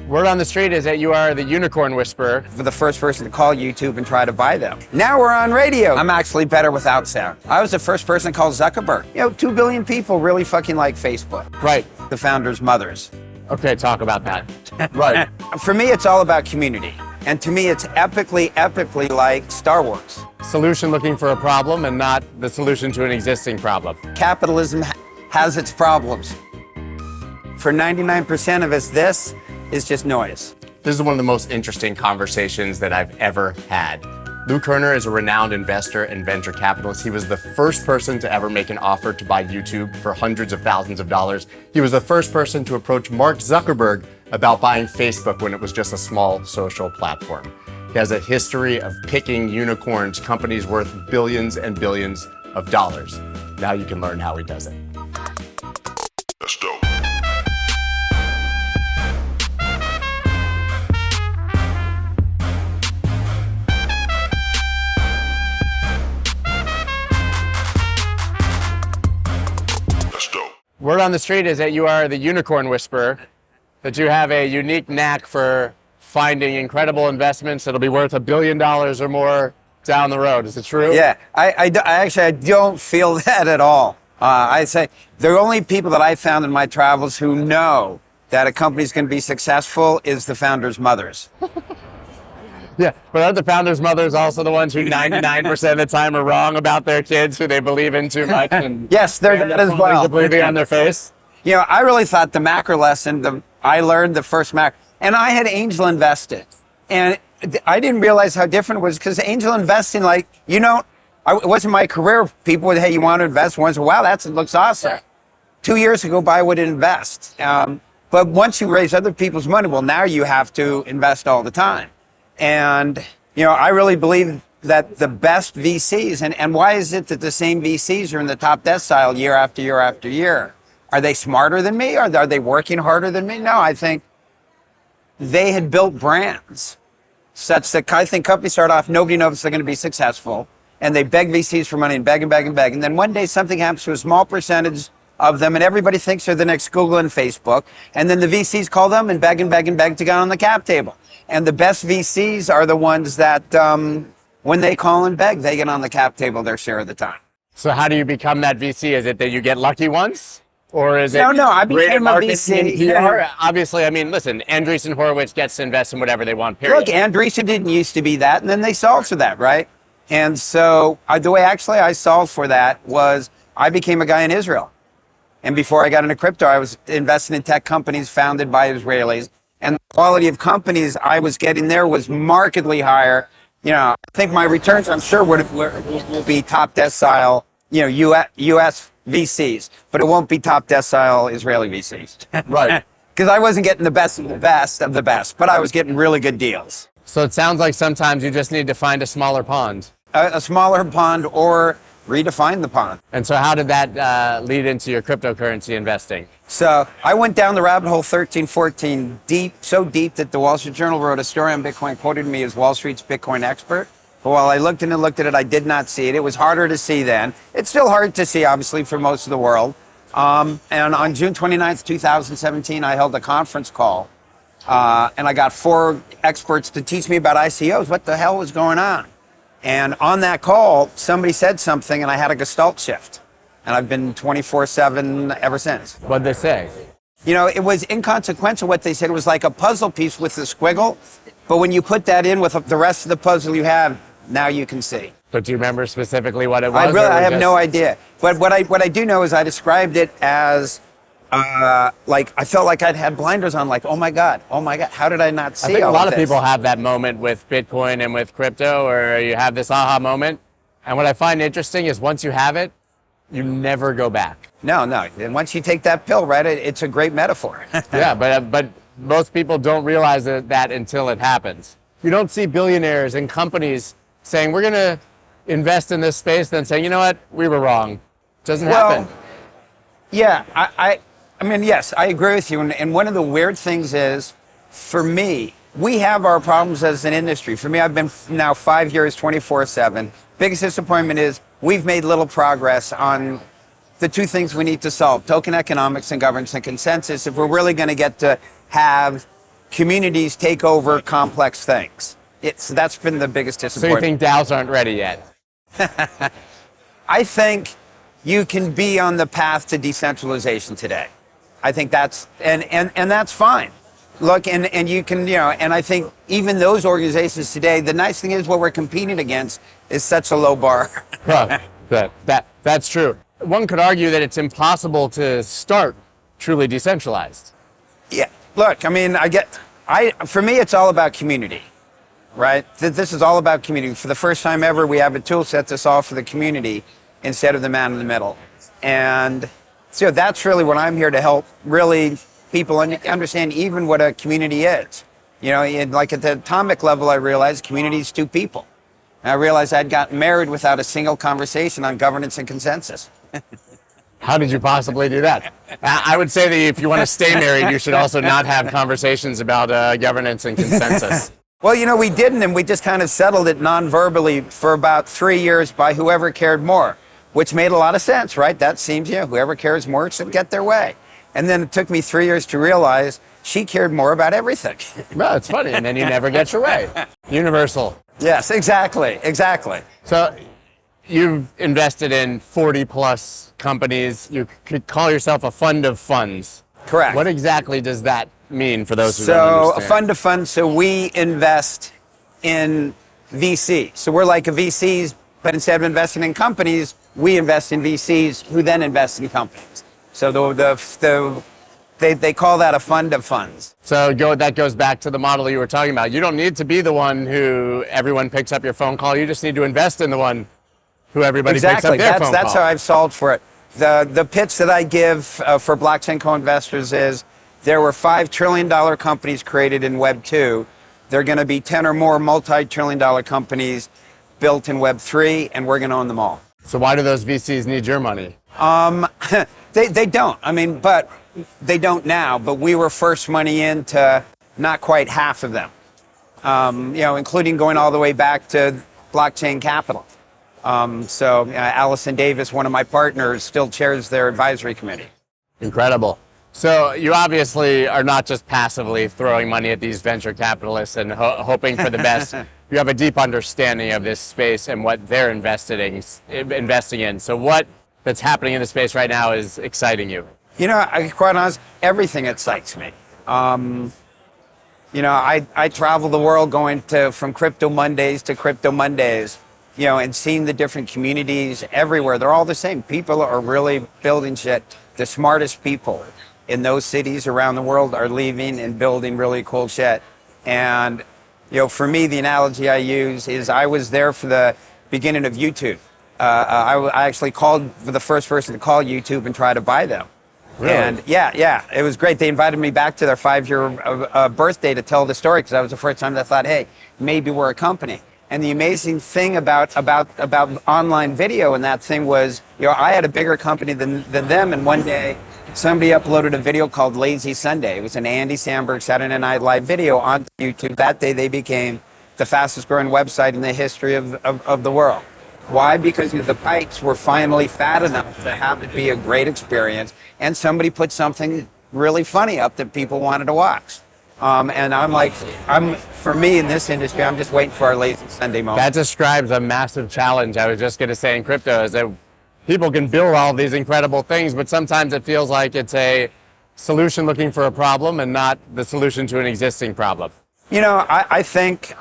Word on the street is that you are the unicorn whisperer. For the first person to call YouTube and try to buy them. Now we're on radio. I'm actually better without sound. I was the first person to call Zuckerberg. 2 billion people really fucking like Facebook. Right. The founders' mothers. Okay, talk about that. Right. For me, it's all about community. And to me, it's epically like Star Wars. Solution looking for a problem and not the solution to an existing problem. Capitalism has its problems. For 99% of us, this is just noise. This is one of the most interesting conversations that I've ever had. Kerner is a renowned investor and venture capitalist. He was the first person to ever make an offer to buy YouTube for hundreds of thousands of dollars. He was the first person to approach Mark Zuckerberg about buying Facebook when it was just a small social platform. He has a history of picking unicorns, companies worth billions and billions of dollars. Now you can learn how he does it. That's dope. Word on the street is that you are the unicorn whisperer, that you have a unique knack for finding incredible investments that'll be worth $1 billion or more down the road. Is it true? Yeah, I don't feel that at all. I say the only people that I found in my travels who know that a company's going to be successful is the founders' mothers. Yeah, but aren't the founders' mothers also the ones who 99% of the time are wrong about their kids, who they believe in too much? And yes, they're that as well. Completely on their face. I really thought the macro lesson, I learned the first macro, and I had angel invested. And I didn't realize how different it was, because angel investing, it wasn't my career. People would, hey, you want to invest? One said, wow, that looks awesome. 2 years ago, I would invest. But once you raise other people's money, well, now you have to invest all the time. And, I really believe that the best VCs, and why is it that the same VCs are in the top decile year after year after year? Are they smarter than me? Are they working harder than me? No, I think they had built brands such that I think companies start off, nobody knows if they're going to be successful. And they beg VCs for money and beg and beg and beg. And then one day something happens to a small percentage of them, and everybody thinks they're the next Google and Facebook. And then the VCs call them and beg and beg and beg to get on the cap table. And the best VCs are the ones that, when they call and beg, they get on the cap table their share of the time. So how do you become that VC? Is it that you get lucky once? Or is it No, I became a VC. Obviously, listen, Andreessen Horowitz gets to invest in whatever they want, period. Look, Andreessen didn't used to be that, and then they solved for that, right? And so the way I solved for that was I became a guy in Israel. And before I got into crypto, I was investing in tech companies founded by Israelis. And the quality of companies I was getting there was markedly higher. I think my returns, I'm sure, will be top decile, U.S. VCs, but it won't be top decile Israeli VCs. Right. Because I wasn't getting the best of the best of the best, but I was getting really good deals. So it sounds like sometimes you just need to find a smaller pond. A smaller pond, or redefine the pond. And so how did that lead into your cryptocurrency investing? So I went down the rabbit hole 13, 14, so deep that the Wall Street Journal wrote a story on Bitcoin, quoted me as Wall Street's Bitcoin expert. But while I looked at it, I did not see it. It was harder to see then. It's still hard to see, obviously, for most of the world. And on June 29th, 2017, I held a conference call. And I got 4 experts to teach me about ICOs. What the hell was going on? And on that call, somebody said something, and I had a gestalt shift. And I've been 24/7 ever since. What'd they say? It was inconsequential what they said. It was like a puzzle piece with a squiggle. But when you put that in with the rest of the puzzle you have, now you can see. But do you remember specifically what it was? I have no idea. But what I do know is I described it as I felt like I'd had blinders on, like, oh my God, how did I not see all of this? I think a lot of people have that moment with Bitcoin and with crypto, or you have this aha moment. And what I find interesting is once you have it, you never go back. No. And once you take that pill, right, it's a great metaphor. Yeah, but most people don't realize that until it happens. You don't see billionaires and companies saying, we're going to invest in this space, then saying, you know what, we were wrong. It doesn't happen. Yeah, yes, I agree with you. And one of the weird things is, for me, we have our problems as an industry. For me, I've been now 5 years, 24/7. Biggest disappointment is we've made little progress on the 2 things we need to solve: token economics and governance and consensus. If we're really going to get to have communities take over complex things. That's been the biggest So disappointment. you think DAOs aren't ready yet? I think you can be on the path to decentralization today. I think that's, and that's fine. Look, and you can, and I think even those organizations today, the nice thing is what we're competing against is such a low bar. Well, that's true. One could argue that it's impossible to start truly decentralized. Yeah, look, I mean, for me, it's all about community, right? This is all about community. For the first time ever, we have a tool set to solve for the community instead of the man in the middle. And so that's really what I'm here to help really people understand even what a community is. Like at the atomic level, I realized community is two people. And I realized I'd gotten married without a single conversation on governance and consensus. How did you possibly do that? I would say that if you want to stay married, you should also not have conversations about governance and consensus. Well, we didn't, and we just kind of settled it non-verbally for about 3 years by whoever cared more, which made a lot of sense, right? That seems, whoever cares more should get their way. And then it took me 3 years to realize she cared more about everything. Well, it's funny, and then you never get your way. Universal. Yes, exactly. So you've invested in 40 plus companies. You could call yourself a fund of funds. Correct. What exactly does that mean for those who don't So understand? a fund of funds, so we invest in VCs. So we're like a VCs, but instead of investing in companies, we invest in VCs who then invest in companies. So they call that a fund of funds. So that goes back to the model you were talking about. You don't need to be the one who everyone picks up your phone call. You just need to invest in the one who everybody picks up their phone call. That's how I've solved for it. The pitch that I give for blockchain co-investors is there were $5 trillion companies created in Web 2. There are going to be 10 or more multi-trillion-dollar companies built in Web 3, and we're going to own them all. So why do those VCs need your money? They don't. I mean, but they don't now. But we were first money into not quite half of them, including going all the way back to blockchain capital. So Allison Davis, one of my partners, still chairs their advisory committee. Incredible. So you obviously are not just passively throwing money at these venture capitalists and hoping for the best. You have a deep understanding of this space and what they're investing in. So what that's happening in the space right now is exciting you? I quite honest, everything excites me. I travel the world going from Crypto Mondays to Crypto Mondays, and seeing the different communities everywhere. They're all the same. People are really building shit. The smartest people in those cities around the world are leaving and building really cool shit. And, for me, the analogy I use is I was there for the beginning of YouTube. I actually called for the first person to call YouTube and try to buy them. Really? And yeah, it was great. They invited me back to their 5-year birthday to tell the story because that was the first time I thought, hey, maybe we're a company. And the amazing thing about online video and that thing was, I had a bigger company than them. And one day, somebody uploaded a video called Lazy Sunday. It was an Andy Samberg Saturday Night Live video on YouTube. That day, they became the fastest growing website in the history of the world. Why? Because the pipes were finally fat enough to have it be a great experience, and somebody put something really funny up that people wanted to watch. And for me in this industry, I'm just waiting for our Lazy Sunday moment. That describes a massive challenge. I was just going to say in crypto is that people can build all these incredible things, but sometimes it feels like it's a solution looking for a problem and not the solution to an existing problem. I think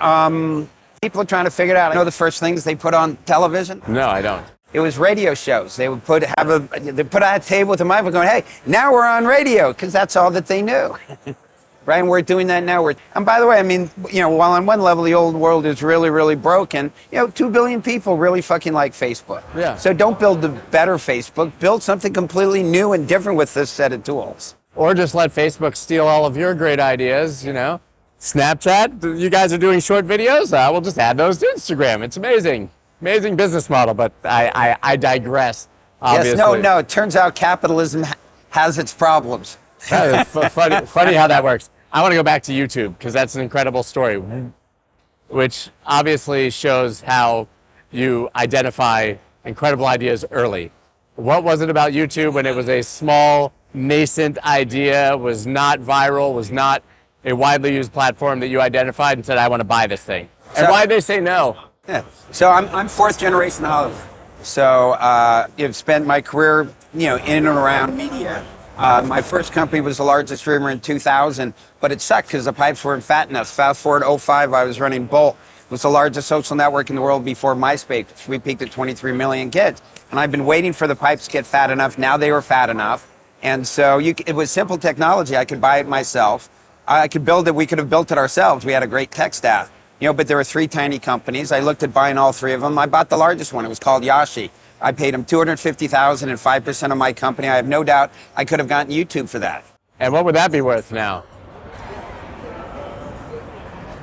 people are trying to figure it out. I know the first things they put on television? No, I don't. It was radio shows. They would put out a table with a microphone going, hey, now we're on radio, because that's all that they knew. Right? And we're doing that now. And by the way, I mean, while on one level the old world is really, really broken, 2 billion people really fucking like Facebook. Yeah. So don't build the better Facebook. Build something completely new and different with this set of tools. Or just let Facebook steal all of your great ideas, Snapchat, you guys are doing short videos? We'll just add those to Instagram. It's amazing. Amazing business model, but I digress, obviously. Yes, no, it turns out capitalism has its problems. It's funny how that works. I want to go back to YouTube because that's an incredible story, which obviously shows how you identify incredible ideas early. What was it about YouTube when it was a small, nascent idea, was not viral, was not a widely used platform that you identified and said, I want to buy this thing? And So- why did they say no? Yeah. So I'm fourth generation Hollywood. So I've spent my career, in and around media. My first company was the largest streamer in 2000, but it sucked because the pipes weren't fat enough. Fast forward 05, I was running Bolt. It was the largest social network in the world before MySpace. We peaked at 23 million kids. And I've been waiting for the pipes to get fat enough. Now they were fat enough. And so it was simple technology. I could buy it myself. I could build it. We could have built it ourselves. We had a great tech staff. But there were 3 tiny companies. I looked at buying all 3 of them. I bought the largest one. It was called Yashi. I paid him $250,000 and 5% of my company. I have no doubt I could have gotten YouTube for that. And what would that be worth now?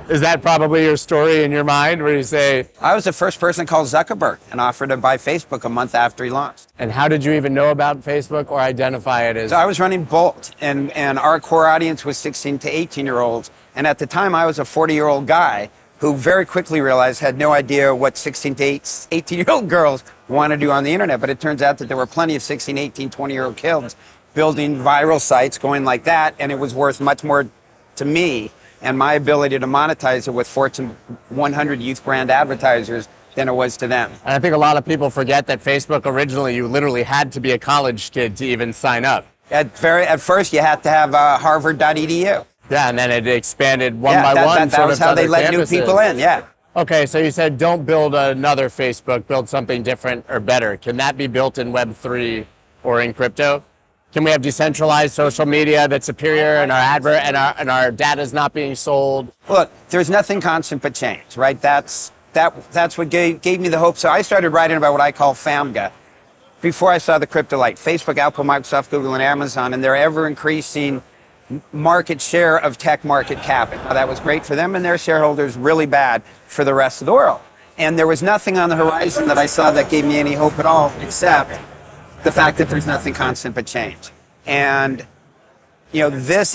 Is that probably your story in your mind where you say... I was the first person to call Zuckerberg and offered to buy Facebook a month after he launched. And how did you even know about Facebook or identify it as... So I was running Bolt, and our core audience was 16 to 18-year-olds. And at the time, I was a 40-year-old guy who very quickly realized had no idea what 16 to 18-year-old girls want to do on the internet. But it turns out that there were plenty of 16, 18, 20-year-old kids building viral sites going like that, and it was worth much more to me and my ability to monetize it with Fortune 100 youth brand advertisers than it was to them. And I think a lot of people forget that Facebook originally, you literally had to be a college kid to even sign up. At first, you had to have harvard.edu. Yeah, and then it expanded one by one. That was how they let new people in, yeah. Okay, so you said don't build another Facebook, build something different or better. Can that be built in Web3 or in crypto? Can we have decentralized social media that's superior and our data is not being sold? Look, there's nothing constant but change, right? That's what gave me the hope. So I started writing about what I call FAMGA before I saw the crypto light. Facebook, Apple, Microsoft, Google, and Amazon, and their ever increasing market share of tech market cap. That was great for them and their shareholders, really bad for the rest of the world. And there was nothing on the horizon that I saw that gave me any hope at all, except the fact that there's nothing constant but change. And, this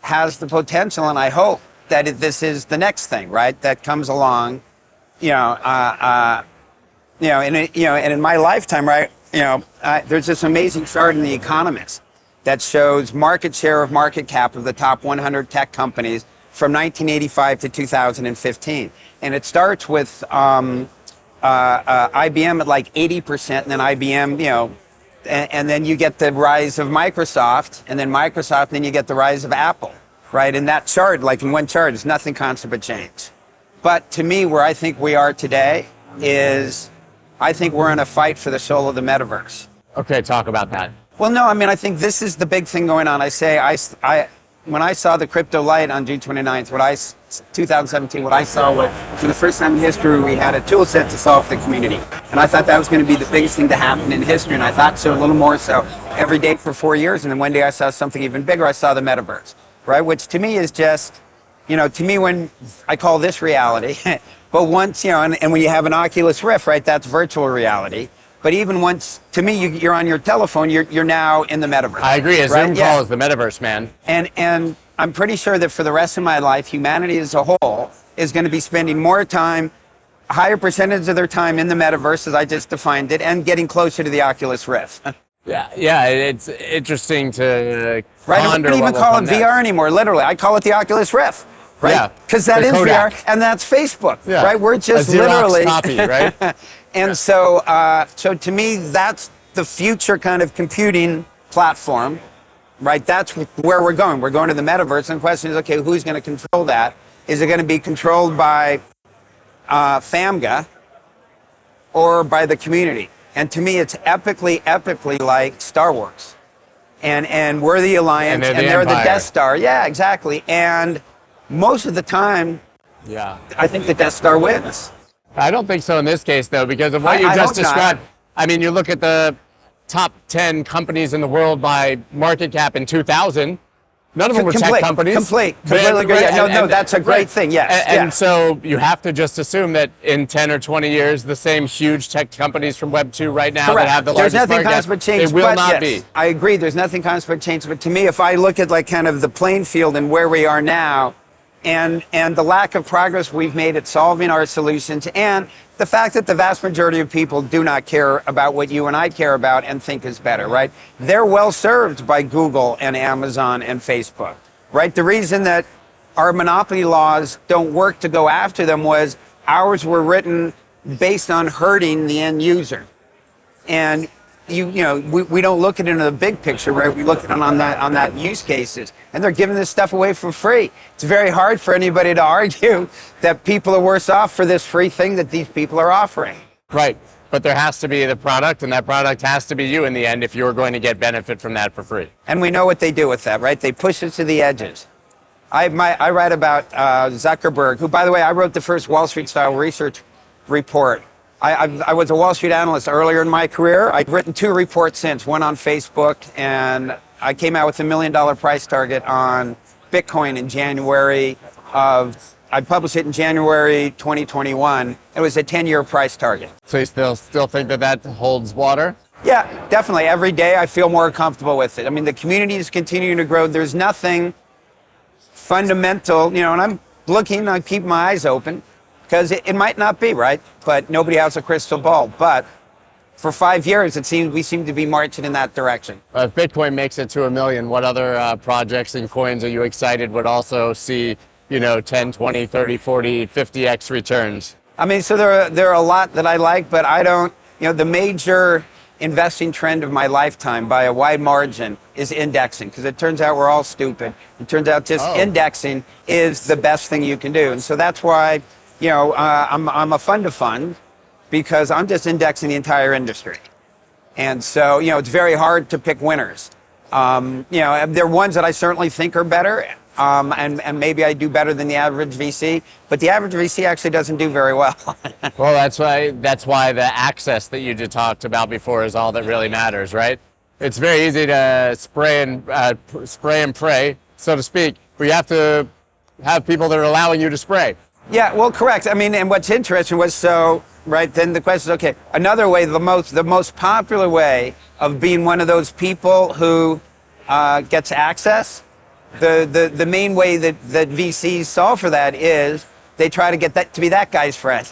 has the potential, and I hope that this is the next thing, right, that comes along, and in my lifetime, right, there's this amazing chart in The Economist that shows market share of market cap of the top 100 tech companies from 1985 to 2015. And it starts with IBM at like 80%, and then IBM, and then you get the rise of Microsoft, and then then you get the rise of Apple, right? And that chart, like in one chart, is nothing constant but change. But to me, where I think we are today is, I think we're in a fight for the soul of the metaverse. Okay, talk about that. Well, no, I think this is the big thing going on. When I saw the crypto light on June 29th, 2017, what I saw was, for the first time in history, we had a tool set to solve the community. And I thought that was going to be the biggest thing to happen in history. And I thought so, a little more so, every day for 4 years. And then one day I saw something even bigger. I saw the metaverse, right? Which to me is just, to me, when I call this reality, but once, and when you have an Oculus Rift, right, that's virtual reality. But even once, to me, you're on your telephone, you're now in the metaverse. I agree. A right? Zoom call is the metaverse, man. And I'm pretty sure that for the rest of my life, humanity as a whole is going to be spending more time, a higher percentage of their time in the metaverse, as I just defined it, and getting closer to the Oculus Rift. Yeah, it's interesting to right? I ponder don't even call it VR anymore, literally. I call it the Oculus Rift. Right? Yeah, because that is Kodak. VR, and that's Facebook, yeah. right? We're just a Xerox literally copy, right? And so to me, that's the future kind of computing platform, right? That's where we're going. We're going to the metaverse, and the question is, okay, who's going to control that? Is it going to be controlled by FAMGA or by the community? And to me, it's epically like Star Wars, and we're the Alliance, and they're the Death Star. Yeah, exactly. And most of the time, I think the Death Star wins. I don't think so in this case, though, because of what you just described. I mean, you look at the top 10 companies in the world by market cap in 2000. None of them were tech companies. Completely agree. No, that's a great thing, yes. And so you have to just assume that in 10 or 20 years, the same huge tech companies from Web 2 right now that have the largest market cap, there's nothing constant but change. They will not be. I agree, there's nothing constant but change. But to me, if I look at like kind of the playing field and where we are now, and the lack of progress we've made at solving our solutions, and the fact that the vast majority of people do not care about what you and I care about and think is better, right? They're well served by Google and Amazon and Facebook, right? The reason that our monopoly laws don't work to go after them was ours were written based on hurting the end user. And we don't look at it in the big picture, right? We look at it on that use cases, and they're giving this stuff away for free. It's very hard for anybody to argue that people are worse off for this free thing that these people are offering. Right. But there has to be the product, and that product has to be you in the end if you're going to get benefit from that for free. And we know what they do with that, right? They push it to the edges. I write about Zuckerberg, who, by the way, I wrote the first Wall Street style research report. I was a Wall Street analyst earlier in my career. I've written 2 reports since, one on Facebook, and I came out with $1 million price target on Bitcoin in January I published it in January 2021. It was a 10-year price target. So you still think that holds water? Yeah, definitely. Every day I feel more comfortable with it. I mean, the community is continuing to grow. There's nothing fundamental, and I'm looking, I keep my eyes open. Because it might not be, right? But nobody has a crystal ball. But for 5 years, we seem to be marching in that direction. If Bitcoin makes it to $1 million, what other projects and coins are you excited would also see, 10, 20, 30, 40, 50x returns? I mean, so there are a lot that I like, but I don't, the major investing trend of my lifetime by a wide margin is indexing, because it turns out we're all stupid. It turns out just indexing is the best thing you can do. And so that's why I'm a fund of fund, because I'm just indexing the entire industry. And so, it's very hard to pick winners. There are ones that I certainly think are better, and maybe I do better than the average VC, but the average VC actually doesn't do very well. Well, that's why the access that you just talked about before is all that really matters, right? It's very easy to spray and pray, so to speak, but you have to have people that are allowing you to spray. Yeah, well, correct. I mean, and what's interesting was then the question is, okay, another way, the most popular way of being one of those people who gets access, the main way that VCs solve for that is they try to get that to be that guy's friend.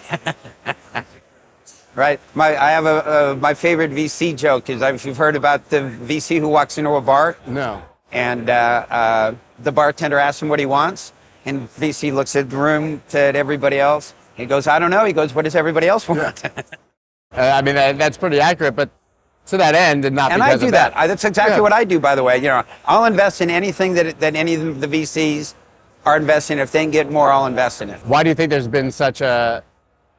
Right? I have my favorite VC joke is, if you've heard about the VC who walks into a bar. No. And the bartender asks him what he wants. And VC looks at the room, at everybody else. He goes, I don't know. He goes, what does everybody else want? I mean, that's pretty accurate, but to that end, and not and because I do of that. That's exactly what I do, by the way. I'll invest in anything that any of the VCs are investing in. If they can get more, I'll invest in it. Why do you think there's been such a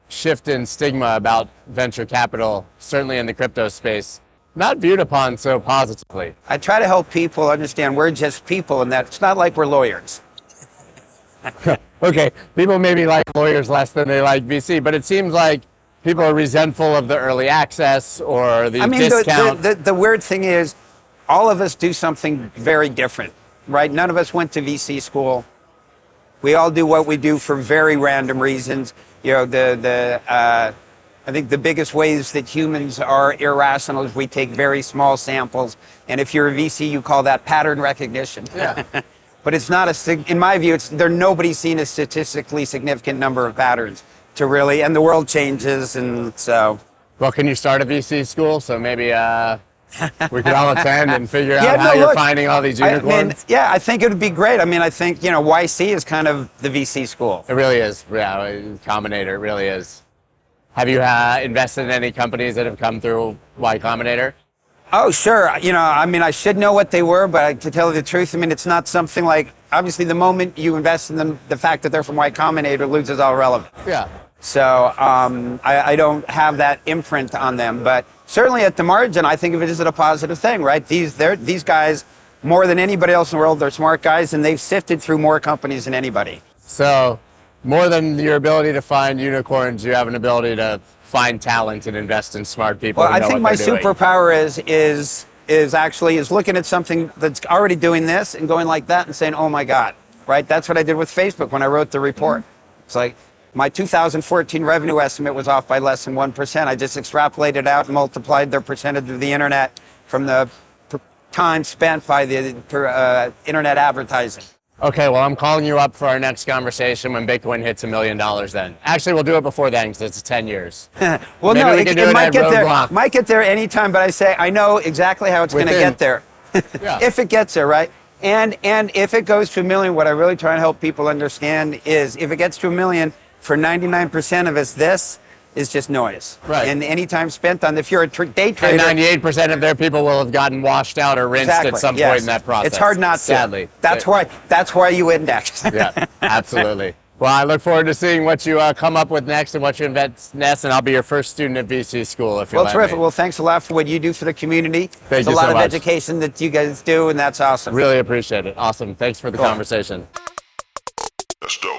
shift in stigma about venture capital, certainly in the crypto space, not viewed upon so positively? I try to help people understand we're just people, and that it's not like we're lawyers. Okay, people maybe like lawyers less than they like VC, but it seems like people are resentful of the early access or the discount. The weird thing is, all of us do something very different, right? None of us went to VC school. We all do what we do for very random reasons. I think the biggest ways that humans are irrational is we take very small samples, and if you're a VC, you call that pattern recognition. Yeah. But it's not in my view, nobody's seen a statistically significant number of patterns to really, and the world changes, and so. Well, can you start a VC school? So maybe we could all attend and figure out how you're finding all these unicorns. I think it would be great. I mean, I think, YC is kind of the VC school. It really is. Yeah, Combinator, it really is. Have you invested in any companies that have come through Y Combinator? Oh, sure. I should know what they were, but to tell you the truth, it's not something like, obviously the moment you invest in them, the fact that they're from Y Combinator loses all relevance. Yeah. So I don't have that imprint on them, but certainly at the margin, I think of it as a positive thing, right? These guys, more than anybody else in the world, they're smart guys, and they've sifted through more companies than anybody. So more than your ability to find unicorns, you have an ability to find talent and invest in smart people. Well, I think my superpower is looking at something that's already doing this and going like that and saying, oh my God, right? That's what I did with Facebook when I wrote the report. It's like my 2014 revenue estimate was off by less than 1%. I just extrapolated out and multiplied their percentage of the internet from the time spent by the internet advertising. Okay, well, I'm calling you up for our next conversation when Bitcoin hits $1 million then. Actually, we'll do it before then because it's 10 years. Well, maybe no, we can do it might at get there. Roadblock. Might get there anytime, but I know exactly how it's going to get there. Yeah. If it gets there, right? And if it goes to 1 million, what I really try and help people understand is if it gets to 1 million, for 99% of us, this is just noise. Right. And any time spent on, if you're a day trader. And 98% of their people will have gotten washed out or rinsed at some point in that process. It's hard not to. Sadly. That's why you index. Yeah, absolutely. Well, I look forward to seeing what you come up with next and what you invent next, and I'll be your first student at VC school if you'll let terrific. me. Well, thanks a lot for what you do for the community. Thank There's you a lot so of much. education that you guys do, and that's awesome. Really appreciate it. Awesome. Thanks for the Cool. conversation. That's dope.